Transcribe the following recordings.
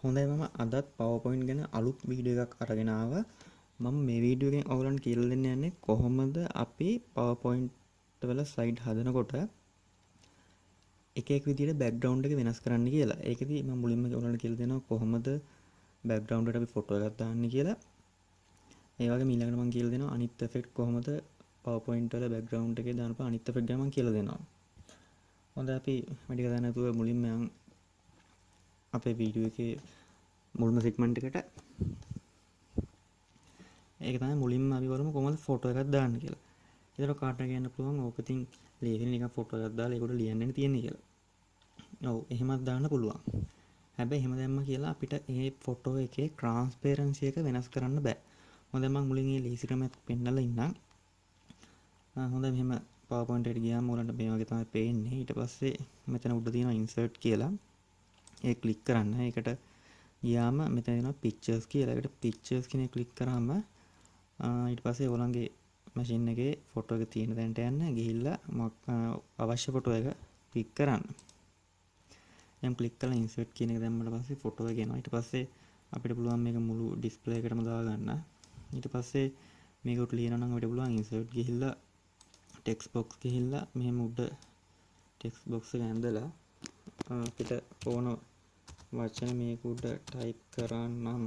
හොඳයි මම අදත් PowerPoint ගැන අලුත් වීඩියෝ එකක් අරගෙන ආවා. මම මේ වීඩියෝ එකෙන් ඔයගලන්ට කියලා දෙන්න යන්නේ කොහොමද අපි PowerPoint වල ස්ලයිඩ් හදනකොට එක එක විදිහට බෑග්ග්‍රවුන්ඩ් එක වෙනස් කරන්න කියලා. ඒකෙදි මම මුලින්ම ඔයගලන්ට කියලා දෙනවා කොහොමද බෑග්ග්‍රවුන්ඩ් එකට අපි ෆොටෝ එකක් දාන්නේ කියලා. ඒ වගේම ඊළඟට මම කියලා දෙනවා අනිත් එෆෙක්ට් කොහොමද PowerPoint වල බෑග්ග්‍රවුන්ඩ් එකේ දානපුවා අනිත් එෆෙක්ට් ගැන මම කියලා දෙනවා. හොඳයි අපි වැඩි කතා නැතුව මුලින්ම යන් අපේ වීඩියෝ එකේ මුල්ම සෙග්මන්ට් එකට. ඒක තමයි මුලින්ම අපි බලමු කොහොමද ෆොටෝ එකක් දාන්න කියලා. ඒතර කාට කියන්න පුළුවන් ඕක ඉතින් ලේසියෙන් නිකන් ෆොටෝ එකක් දාලා ඒකට ලියන්නනේ තියෙන්නේ කියලා. ඔව් එහෙමත් දාන්න පුළුවන්. හැබැයි එහෙම දැම්ම කියලා අපිට මේ ෆොටෝ එකේ ට්‍රාන්ස්පරන්සි එක වෙනස් කරන්න බෑ. හොඳයි මම මුලින් මේ ලේසි ක්‍රමයක් පෙන්නලා ඉන්නම්. හොඳයි මෙහෙම PowerPoint එකට ගියාම ඔයාලන්ට මේ වගේ තමයි පේන්නේ. ඊට පස්සේ මෙතන උඩ තියෙනවා insert කියලා. ඒක ක්ලික් කරන්න. ඒකට ගියාම මෙතන තියෙනවා pictures කියලා. ඒකට pictures කියන එක ක්ලික් කරාම ඊට පස්සේ ඔයගොල්ලන්ගේ මැෂින් එකේ ෆොටෝ එක තියෙන තැනට යන්න ගිහිල්ලා අවශ්‍ය ෆොටෝ එක ක්ලික් කරන්න. එම් ක්ලික් කරලා insert කියන එක දැම්මම පස්සේ ෆොටෝ එක එනවා. ඊට පස්සේ අපිට පුළුවන් මේක මුළු ඩිස්ප්ලේ එකටම දාගන්න. ඊට පස්සේ මේක උඩ ලියනවා නම් අපිට පුළුවන් insert ගිහිල්ලා text box ගිහිල්ලා මෙහෙම උඩ text box එක ඇඳලා අපිට ඕන වචන මේක උඩ ටයිප් කරන්නම්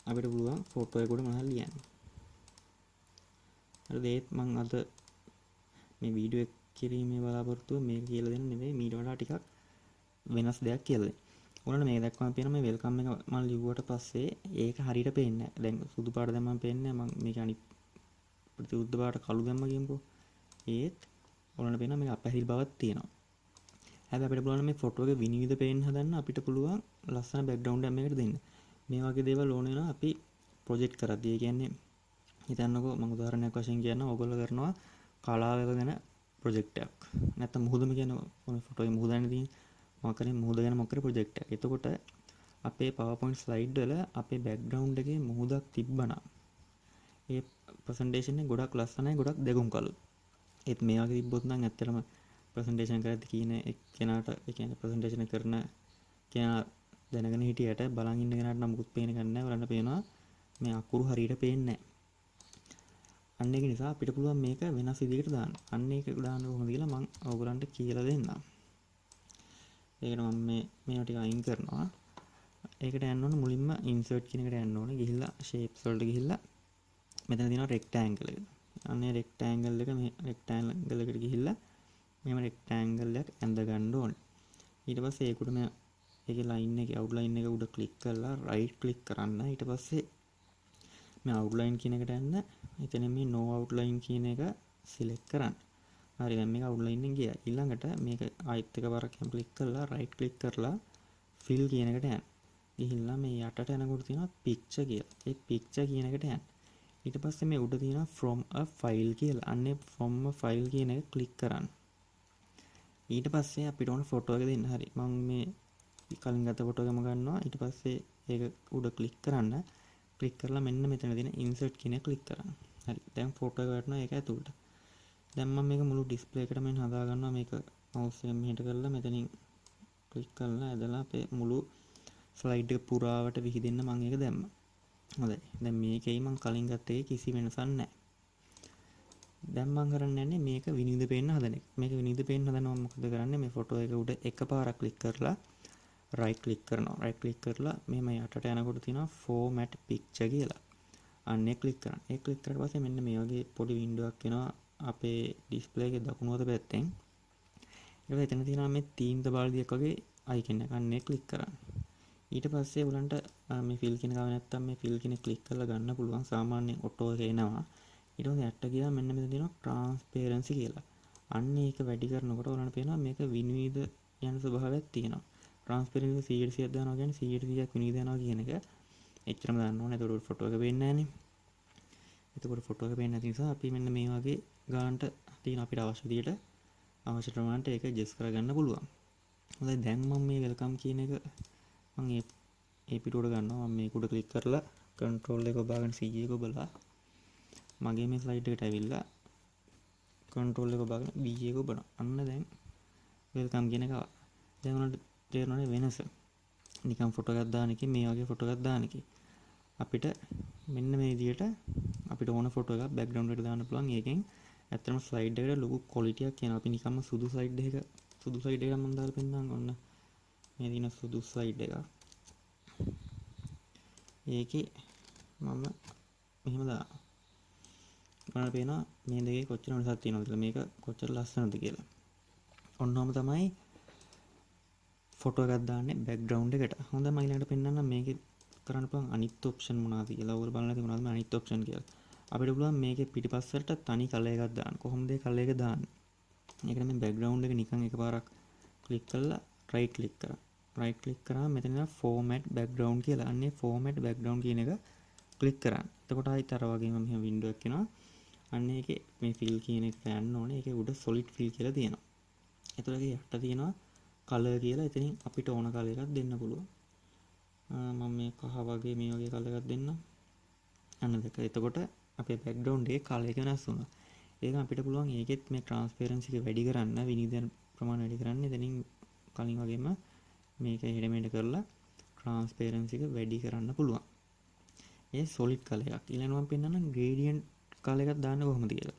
අපිට පුළුවන් ෆොටෝ එක උඩ මොනවද ලියන්න. හරිද? ඒත් මම අද මේ වීඩියෝ එක කිරීමේ බලාපොරොත්තුව මේක කියලා දෙන්න නෙවෙයි මීට වඩා ටිකක් වෙනස් දෙයක් කියලා දෙන්න. ඔයාලට මේක දක්වන්න පේනවා මේ වෙල්කම් එක මම ලිව්වට පස්සේ ඒක හරියට පේන්නේ නැහැ. දැන් සුදු පාට දැම්මම පේන්නේ නැහැ. මම මේක අනිත් ප්‍රතිඋද්ද පාට කළු දැම්ම කියමුකෝ. ඒත් ඔයාලට පේනවා මේක අපැහිල් බවක් තියෙනවා. හැබැයි අපිට පුළුවන් මේ ෆොටෝ එක විනිවිද පේන්න හදන්න අපිට පුළුවන් ලස්සන බෑග්ග්‍රවුන්ඩ් එකක් මේකට දෙන්න. මේ වගේ දේවල් ඕන වෙනවා අපි ප්‍රොජෙක්ට් කරද්දී. ඒ කියන්නේ හිතන්නකෝ මම උදාහරණයක් වශයෙන් කියන්නම් ඕගොල්ලෝ කරනවා කලාව ගැන ප්‍රොජෙක්ට් එකක්. නැත්නම් මුහුදම කියන මේ ෆොටෝ එක මුහුදන්නේ තියෙන්නේ. මම කරේ මුහුද ගැන මොකද ප්‍රොජෙක්ට් එකක්. එතකොට අපේ PowerPoint ස්ලයිඩ් වල අපේ බෑග්ග්‍රවුන්ඩ් එකේ මුහුදක් තිබ්බනම් ඒ ප්‍රසන්ටේෂන් එක ගොඩක් ලස්සනයි ගොඩක් දෙගුම් කළුයි. ඒත් මේ වගේ තිබ්බොත් නම් ඇත්තටම ප්‍රසන්ටේෂන් කරද්දී කියන එක්කෙනාට ඒ කියන්නේ ප්‍රසන්ටේෂන් කරන කෙනා දැනගෙන හිටියට බලන් ඉන්න කෙනාට නම් මුකුත් පේන ගන්න නැහැ. බලන්න පේනවා මේ අකුරු හරියට පේන්නේ නැහැ. අන්න ඒක නිසා අපිට පුළුවන් මේක වෙනස් විදිහකට දාන්න. අන්න ඒක දාන්න කොහොමද කියලා මම ඔයගොල්ලන්ට කියලා දෙන්නම්. ඒකට මම මේවා ටික අයින් කරනවා. ඒකට යන්න ඕන මුලින්ම insert කියන එකට යන්න ඕනේ. ගිහිල්ලා shapes වලට ගිහිල්ලා මෙතන තියෙනවා rectangle එක. අන්නේ rectangle එක මේ rectangle එකට ගිහිල්ලා මෙහෙම rectangle එකක් ඇඳ ගන්න ඕනේ. ඊට පස්සේ ඒකට මේ ඒකේ line එකේ outline එක උඩ click කරලා right click කරන්න. ඊට පස්සේ මේ outline කියන එකට යන්න. එතන මේ no outline කියන එක select කරන්න. හරි දැන් මේක outline එකෙන් ගියා. ඊළඟට මේක ආයෙත් එකපාරක් යම් click කරලා right click කරලා fill කියන එකට යන්න. ගිහිල්ලා මේ යටට යනකොට තියෙනවා picture කියලා. ඒ picture කියන එකට යන්න. ඊට පස්සේ මේ උඩ තියෙනවා from a file කියලා. අන්නේ from a file කියන එක click කරන්න. ඊට පස්සේ අපිට ඕන ෆොටෝ එක දෙන්න. හරි මම මේ කලින් ගත්ත ෆොටෝ එකම ගන්නවා. ඊට පස්සේ ඒක උඩ ක්ලික් කරන්න. ක්ලික් කරලා මෙන්න මෙතන තියෙන insert කියන එක ක්ලික් කරන්න. හරි දැන් ෆොටෝ එක වැටෙනවා ඒක ඇතුළට. දැන් මම මේක මුළු ඩිස්ප්ලේ එකටම හදා ගන්නවා. මේක මවුස් එකෙන් මෙහෙට කරලා මෙතනින් ක්ලික් කරලා ඇදලා අපේ මුළු ස්ලයිඩ් එක පුරාවට විහිදෙන්න මම ඒක දැම්මා. හොඳයි. දැන් මේකෙයි මම කලින් ගත්ත එකේ කිසි වෙනසක් නැහැ. දැන් මම කරන්න යන්නේ මේක විනිවිද පේන්න හදන එක. මේක විනිවිද පේන්න හදනවා මොකද කරන්නේ මේ ෆොටෝ එක උඩ එකපාරක් ක්ලික් කරලා right click කරනවා. right click කරලා මෙහෙම යටට යනකොට තියෙනවා format picture කියලා. අන්නේ click කරන්න. ඒ click කරලා පස්සේ මෙන්න මේ වගේ පොඩි window එකක් එනවා අපේ display එකේ දකුණු අත පැත්තෙන්. ඊට පස්සේ එතන තියෙනවා මේ තීන්ත බාල්දියක් වගේ icon එක. අන්නේ click කරන්න. ඊට පස්සේ උලන්ට මේ fill කියන ගාව නැත්තම් මේ fill කියන click කරලා ගන්න පුළුවන්. සාමාන්‍යයෙන් auto එක එනවා. ඊට පස්සේ යට ගියා මෙන්න මෙතන තියෙනවා transparency කියලා. අන්න ඒක වැඩි කරනකොට ඔයාලට පේනවා මේක විනිවිද යන ස්වභාවයක් තියෙනවා. transparency 100%ක් දානවා කියන්නේ 100%ක් විනිවිද යනවා කියන එක එච්චරම දාන්න ඕනේ. එතකොට ෆොටෝ එක පේන්නේ නැහනේ. එතකොට ෆොටෝ එක පේන්නේ නැති නිසා අපි මෙන්න මේ වගේ ගානට තියෙන අපිට අවශ්‍ය විදියට අවශ්‍ය ප්‍රමාණයට ඒක adjust කරගන්න පුළුවන්. හොඳයි දැන් මම මේ welcome කියන එක මම ඒ පිටුවට ගන්නවා. මම මේක උඩ ක්ලික් කරලා control එක ඔබාගෙන C එක ඔබලා මගේ මේ ස්ලයිඩ් එකට ඇවිල්ලා control එක ඔබාගෙන B එක ඔබනවා. අන්න දැන් welcome කියන එක ආවා. දැන් උනට තේරෙනවනේ වෙනස. නිකන් ෆොටෝ එකක් දාන එකේ මේ වගේ ෆොටෝ එකක් දාන එකේ අපිට මෙන්න මේ විදිහට අපිට ඕන ෆොටෝ එකක් බෑග්ග්‍රවුන්ඩ් එකට දාන්න පුළුවන්. ඒකෙන් ඇත්තටම ස්ලයිඩ් එකට ලොකු ක්වොලිටියක් කියනවා. අපි නිකම්ම සුදු ස්ලයිඩ් එකක් මම දාලා පෙන්නන්නම්. ඔන්න මේ දින සුදු ස්ලයිඩ් එකක්. ඒකේ මම මෙහෙම දානවා. ඔයාලට පේනවා මේ දෙකේ කොච්චර වෙනසක් තියෙනවද කියලා. මේක කොච්චර ලස්සනද කියලා. ඔන්නෝම තමයි ෆොටෝ එකක් දාන්නේ බෑග්ග්‍රවුන්ඩ් එකට. හොඳයි මම ඊළඟට පෙන්නන්නම් මේකේ කරන්න පුළුවන් අනිත් ඔප්ෂන් මොනවද කියලා. ඔයගොල්ලෝ බලන්න නැති මොනවද මේ අනිත් ඔප්ෂන් කියලා. අපිට පුළුවන් මේකේ පිටිපස්සට තනි කලර් එකක් දාන්න. කොහොමද ඒ කලර් එක දාන්නේ? ඒකට මේ බෑග්ග්‍රවුන්ඩ් එක නිකන් එකපාරක් ක්ලික් කරලා රයිට් ක්ලික් කරා. රයිට් ක්ලික් කරාම මෙතන ඉඳලා ෆෝමැට් බෑග්ග්‍රවුන්ඩ් කියලා. අන්නේ ෆෝමැට් බෑග්ග්‍රවුන්ඩ් කියන එක ක්ලික් කරන්න. එතකොට ආයිත් අර වගේම මෙහෙම වින්ඩෝ එකක් එනවා. අන්න ඒකේ මේ ෆිල් කියන එකට යන්න ඕනේ. ඒකේ උඩ solid fill කියලා තියෙනවා. එතකොට ඒකේ යට තියෙනවා කලර් කියලා. එතනින් අපිට ඕන කලර් එකක් දෙන්න පුළුවන්. මම මේ කහ වගේ මේ වගේ කලර් එකක් දෙන්නම්. අන්න දෙක. එතකොට අපේ බෑග්ග්‍රවුන්ඩ් එකේ කලර් එක වෙනස් වුණා. ඒක අපිට පුළුවන් ඒකෙත් මේ ට්‍රාන්ස්පරන්සි එක වැඩි කරන්න, විනිවිද ප්‍රමාණය වැඩි කරන්න. එතනින් කලින් වගේම මේක හෙඩ මෙහෙට කරලා ට්‍රාන්ස්පරන්සි එක වැඩි කරන්න පුළුවන්. ඒ solid කලර් එකක්. ඊළඟට මම පෙන්නන්නම් gradient කලර් එකක් දාන්න කොහොමද කියලා.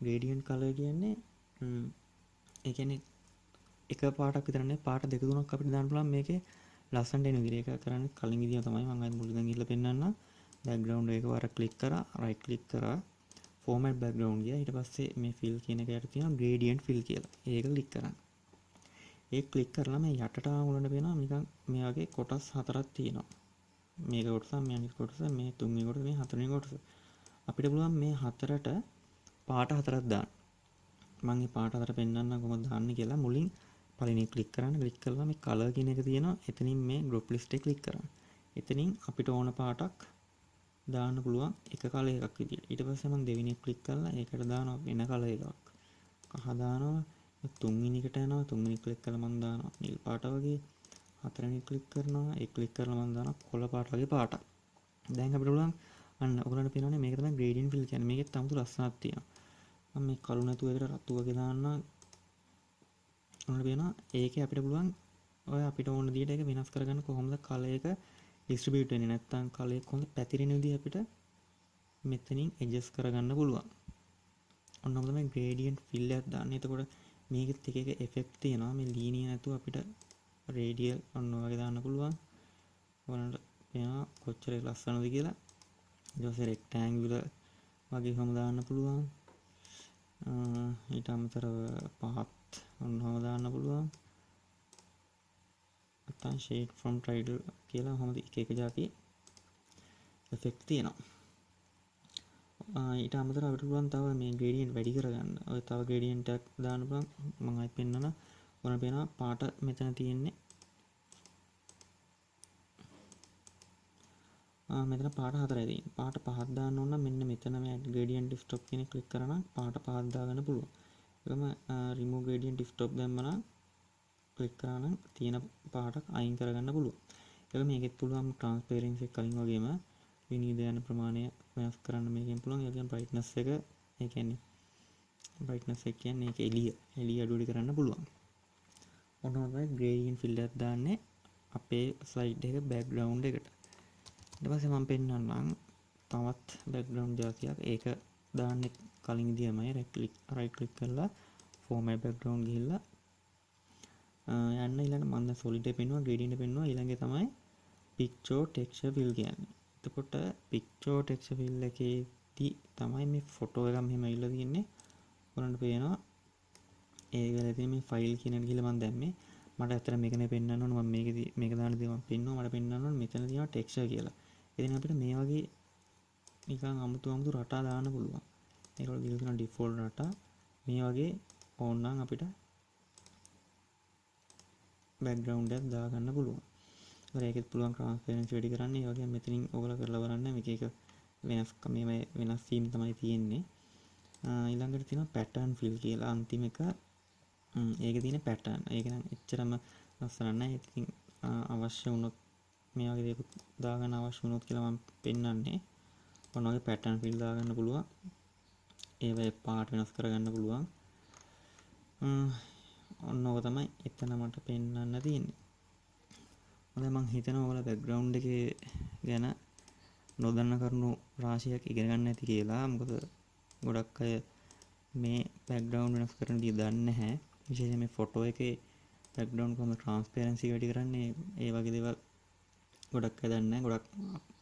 gradient කලර් කියන්නේ ඒ කියන්නේ එක පාටක් විතර නෙවෙයි පාට දෙක තුනක් අපිට දාන්න පුළුවන් මේකේ ලස්සනට එන විදිහට. ඒක කරන්නේ කලින් විදිහම තමයි. මම අද මුලින්ම ගිහලා පෙන්නන්නම්. බෑග්ග්‍රවුන්ඩ් එක වර ක්ලික් කරා, රයිට් ක්ලික් කරා, ෆෝමැට් බෑග්ග්‍රවුන්ඩ් ගියා. ඊට පස්සේ මේ ෆිල් කියන එක යට තියෙනවා gradient fill කියලා. ඒක ක්ලික් කරන්න. ඒක ක්ලික් කරලා මේ යටට ආවොලන්න පේනවා නිකන් මේ වගේ කොටස් හතරක් තියෙනවා. මේක කොටස, මේ අනිත් කොටස, මේ තුන්වෙනි කොටස, මේ හතරවෙනි කොටස. අපිට පුළුවන් මේ හතරට පාට හතරක් දාන්න. මම මේ පාට හතර පෙන්නන්නම් කොහොමද දාන්නේ කියලා. මුලින් පළවෙනි ක්ලික් කරන්න. ක්ලික් කළා මේ කලර් කියන එක තියෙනවා. එතනින් මේ drop list එක ක්ලික් කරන්න. එතනින් අපිට ඕන පාටක් දාන්න පුළුවන් එක කලර් එකක් විදියට. ඊට පස්සේ මම දෙවෙනි එක ක්ලික් කරලා ඒකට දානවා වෙන කලර් එකක්. කහ දානවා. තුන්වෙනි එකට යනවා. තුන්වෙනි ක්ලික් කරලා මම දානවා නිල් පාට වගේ. හතරවෙනි ක්ලික් කරනවා. ඒ ක්ලික් කරලා මම දානවා කොළ පාට වගේ පාටක්. දැන් අපිට පුළුවන් අන්න ඔයගොල්ලන්ට පේනවනේ මේක තමයි gradient fill කියන්නේ. මේකෙත් 아무තු ලස්සනක් තියෙනවා. මම මේ කළු නැතුව එකට රතු වගේ දාන්නම්. ඔන්න පේනවා ඒකේ අපිට පුළුවන් ඔය අපිට ඕන විදිහට ඒක වෙනස් කරගන්න කොහොමද කලර් එක distribute වෙන්නේ නැත්නම් කලර් එක කොහොමද පැතිරෙන විදිහ අපිට මෙතනින් adjust කරගන්න පුළුවන්. ඔන්නම තමයි gradient fill එකක් දාන්නේ. එතකොට මේකෙත් එක එක effect තියෙනවා. මේ linear නැතුව අපිට radial ඔන්න වගේ දාන්න පුළුවන්. ඔයාලට පේනවා කොච්චර ලස්සනද කියලා. ඊට පස්සේ rectangular වගේ කොහොම දාන්න පුළුවන්. ඊට අමතරව පහත් ඔන්නම දාන්න පුළුවන්. නැත්නම් shade from title කියලා කොහොමද එක එක જાති effect තියෙනවා. ඊට අමතරව අපිට පුළුවන් තව මේ gradient වැඩි කරගන්න. ඔය තව gradient එකක් දාන්න පුළුවන්. මම ආයෙත් පෙන්නනවා. ඔන්න පේනවා පාට මෙතන තියෙන්නේ. මෙතන පාට හතරයි තියෙන්නේ. පාට පහක් දාන්න ඕන නම් මෙන්න මෙතන මේ gradient stop කියන එක ක්ලික් කරා නම් පාට පහක් දාගන්න පුළුවන්. ඒකම remove gradient stop දැම්ම නම් ක්ලික් කරා නම් තියෙන පාටක් අයින් කරගන්න පුළුවන්. ඒක මේකෙත් පුළුවන් transparency එක කලින් වගේම විනිවිද යන ප්‍රමාණය වෙනස් කරන්න මේකෙන් පුළුවන්. ඒ කියන්නේ brightness එක ඒ කියන්නේ brightness එක කියන්නේ ඒක එළිය අඩු වැඩි කරන්න පුළුවන්. ඔන්නම තමයි gradient fill එකක් දාන්නේ අපේ slide එක background එකට. ඊට පස්සේ මම පෙන්නන්නම් තවත් background જાතියක්. ඒක දාන්නේ කලින් විදියමයි right click කරලා format background ගිහිල්ලා යන්න ඊළඟ මම දැන් solid එක පෙන්නුවා gradient එක පෙන්නුවා. ඊළඟේ තමයි picture texture fill කියන්නේ. එතකොට picture texture fill එකේදී තමයි මේ photo එක මෙහෙම ඇවිල්ලා තියෙන්නේ. ඔයාලන්ට පේනවා ඒ වෙලාවේ තියෙන මේ file කියන එක ගිහලා මම දැම්මේ. මට ඇත්තට මේක නේ පෙන්වන්න ඕන. මම මේක දාන්න දේ මම පෙන්නුවා. මට පෙන්වන්න ඕන මෙතන තියෙනවා texture කියලා. ඉතින් අපිට මේ වගේ නිකන් අමුතු රටා දාන්න පුළුවන්. ඒකවල ගිහලා තියෙන default රටා මේ වගේ ඕන නම් අපිට background එකක් දාගන්න පුළුවන්. ඒකෙත් පුළුවන් transparency වැඩි කරන්න. ඒ වගේම මෙතනින් ඔයගොල්ලෝ කරලා බලන්න මේක එක වෙනස් theme තමයි තියෙන්නේ. ඊළඟට තියෙනවා pattern fill කියලා අන්තිම එක. ඒකේ තියෙන pattern. ඒක නම් එච්චරම ලස්සන නැහැ. ඉතින් අවශ්‍ය වුණොත් මේ වගේ දේක දාගන්න අවශ්‍ය වුණොත් කියලා මම පෙන්නන්නේ. ඔන්න ඔය pattern fill දාගන්න පුළුවන්. ඒවයේ පාට වෙනස් කරගන්න පුළුවන්. ඔන්න ඕක තමයි එතන මට පෙන්වන්න තියෙන්නේ. හොඳයි මම හිතනවා ඔයාලා බෑග්ග්‍රවුන්ඩ් එකේ ගැන නොදන්න කරුණු රාශියක් ඉගෙන ගන්න ඇති කියලා. මොකද ගොඩක් අය මේ බෑග්ග්‍රවුන්ඩ් වෙනස් කරන විදිය දන්නේ නැහැ. විශේෂයෙන් මේ ෆොටෝ එකේ බෑග්ග්‍රවුන්ඩ් කොහොමද ට්‍රාන්ස්පරන්සි වැඩි කරන්නේ ඒ වගේ දේවල් ගොඩක් අය දන්නේ නැහැ. ගොඩක්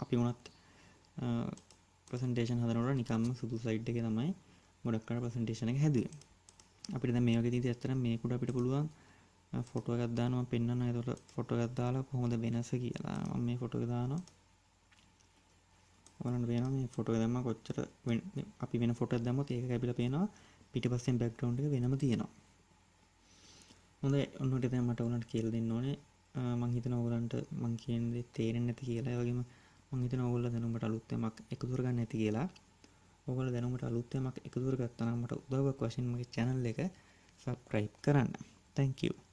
අපි වුණත් ප්‍රසන්ටේෂන් හදනකොට නිකම්ම සුදු ස්ලයිඩ් එකේ තමයි ගොඩක් අය ප්‍රසන්ටේෂන් එක හැදුවේ. අපිට දැන් මේ වගේ දේදී ඇත්තටම මේකට අපිට පුළුවන් ෆොටෝ එකක් දානවා මම පෙන්නනවා. ඒකට ෆොටෝ එකක් දාලා කොහොමද වෙනස කියලා. මම මේ ෆොටෝ එක දානවා. ඔයාලන්ට පේනවා මේ ෆොටෝ එක දැම්මම කොච්චර අපි වෙන ෆොටෝ එකක් දැම්මොත් ඒක කැපිලා පේනවා. පිටිපස්සෙන් බෑග්ග්‍රවුන්ඩ් එක වෙනම තියෙනවා. හොඳයි ඔන්නෝට දැන් මට ඔයාලන්ට කියලා දෙන්න ඕනේ. මම හිතනවා ඔයාලන්ට මම කියන දේ තේරෙන්නේ නැති කියලා. ඒ වගේම මම හිතනවා ඔයාලා දැනුමට අලුත් යමක් එකතු කරගන්න ඇති කියලා. ඔයාලා දැනුමට අලුත් යමක් එකතු කරගත්තා නම් මට උදව්වක් වශයෙන් මගේ channel එක subscribe කරන්න. Thank you.